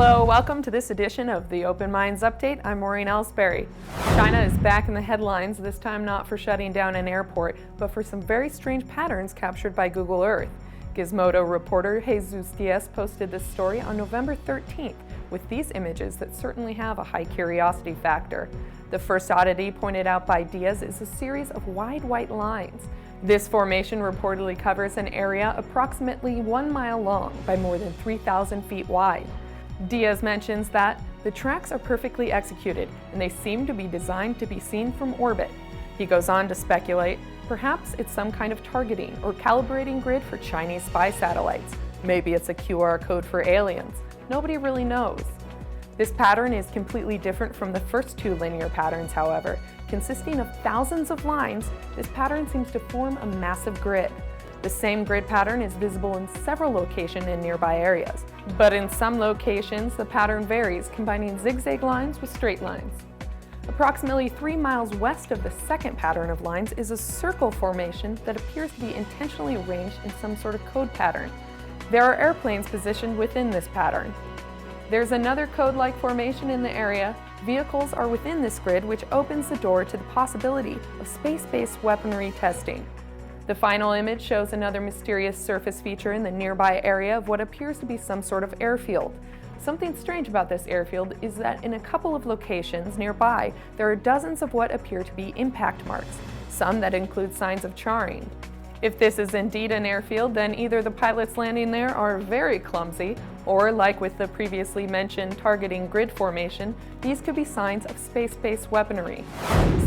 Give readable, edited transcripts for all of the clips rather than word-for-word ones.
Hello, welcome to this edition of the Open Minds Update. I'm Maureen Elsberry. China is back in the headlines, this time not for shutting down an airport, but for some very strange patterns captured by Google Earth. Gizmodo reporter Jesus Diaz posted this story on November 13th with these images that certainly have a high curiosity factor. The first oddity pointed out by Diaz is a series of wide white lines. This formation reportedly covers an area approximately 1 mile long by more than 3,000 feet wide. Diaz mentions that the tracks are perfectly executed and they seem to be designed to be seen from orbit. He goes on to speculate, perhaps it's some kind of targeting or calibrating grid for Chinese spy satellites. Maybe it's a QR code for aliens. Nobody really knows. This pattern is completely different from the first two linear patterns, however. Consisting of thousands of lines, this pattern seems to form a massive grid. The same grid pattern is visible in several locations in nearby areas, but in some locations the pattern varies, combining zigzag lines with straight lines. Approximately 3 miles west of the second pattern of lines is a circle formation that appears to be intentionally arranged in some sort of code pattern. There are airplanes positioned within this pattern. There's another code-like formation in the area. Vehicles are within this grid, which opens the door to the possibility of space-based weaponry testing. The final image shows another mysterious surface feature in the nearby area of what appears to be some sort of airfield. Something strange about this airfield is that in a couple of locations nearby, there are dozens of what appear to be impact marks, some that include signs of charring. If this is indeed an airfield, then either the pilots landing there are very clumsy, or like with the previously mentioned targeting grid formation, these could be signs of space-based weaponry.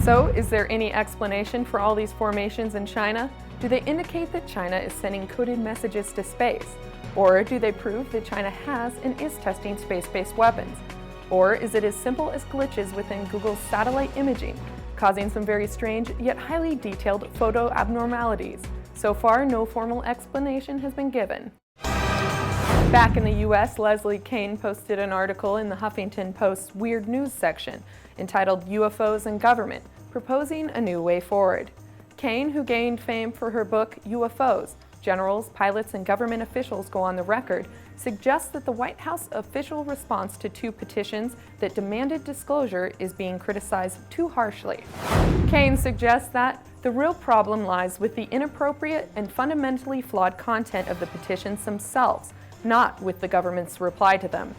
So, is there any explanation for all these formations in China? Do they indicate that China is sending coded messages to space? Or do they prove that China has and is testing space-based weapons? Or is it as simple as glitches within Google's satellite imaging, causing some very strange yet highly detailed photo abnormalities? So far, no formal explanation has been given. Back in the US, Leslie Kean posted an article in the Huffington Post's Weird News section entitled UFOs and Government, proposing a new way forward. Kean, who gained fame for her book UFOs, Generals, Pilots, and Government Officials Go on the Record, suggests that the White House official response to 2 petitions that demanded disclosure is being criticized too harshly. Kean suggests that the real problem lies with the inappropriate and fundamentally flawed content of the petitions themselves, not with the government's reply to them.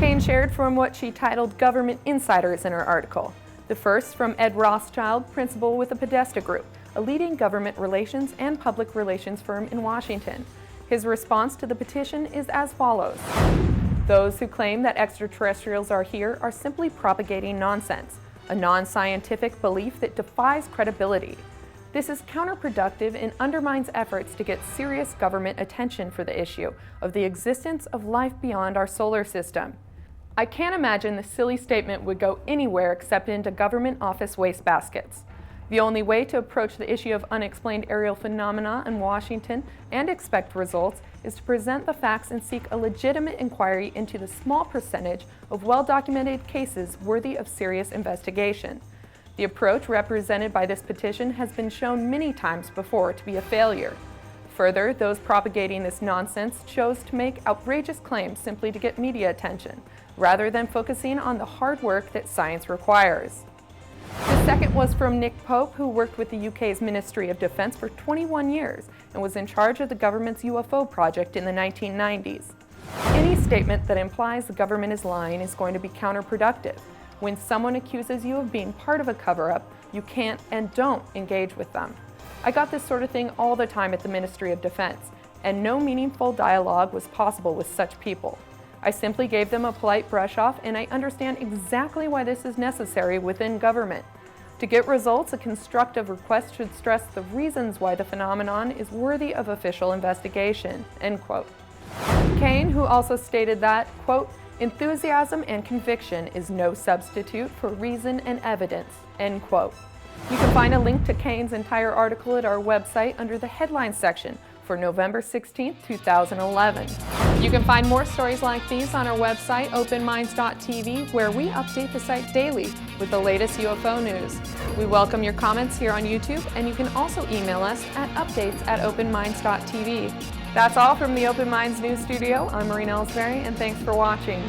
Kean shared from what she titled Government Insiders in her article. The first from Ed Rothschild, principal with the Podesta Group, a leading government relations and public relations firm in Washington. His response to the petition is as follows. Those who claim that extraterrestrials are here are simply propagating nonsense, a non-scientific belief that defies credibility. This is counterproductive and undermines efforts to get serious government attention for the issue of the existence of life beyond our solar system. I can't imagine this silly statement would go anywhere except into government office wastebaskets. The only way to approach the issue of unexplained aerial phenomena in Washington and expect results is to present the facts and seek a legitimate inquiry into the small percentage of well-documented cases worthy of serious investigation. The approach represented by this petition has been shown many times before to be a failure. Further, those propagating this nonsense chose to make outrageous claims simply to get media attention, rather than focusing on the hard work that science requires. The second was from Nick Pope, who worked with the UK's Ministry of Defence for 21 years and was in charge of the government's UFO project in the 1990s. Any statement that implies the government is lying is going to be counterproductive. When someone accuses you of being part of a cover-up, you can't and don't engage with them. I got this sort of thing all the time at the Ministry of Defense, and no meaningful dialogue was possible with such people. I simply gave them a polite brush-off, and I understand exactly why this is necessary within government. To get results, a constructive request should stress the reasons why the phenomenon is worthy of official investigation, end quote. Kean, who also stated that, quote, enthusiasm and conviction is no substitute for reason and evidence, end quote. You can find a link to Kean's entire article at our website under the headlines section for November 16, 2011. You can find more stories like these on our website, openminds.tv, where we update the site daily with the latest UFO news. We welcome your comments here on YouTube, and you can also email us at updates@openminds.tv. That's all from the Open Minds News Studio. I'm Maureen Elsberry, and thanks for watching.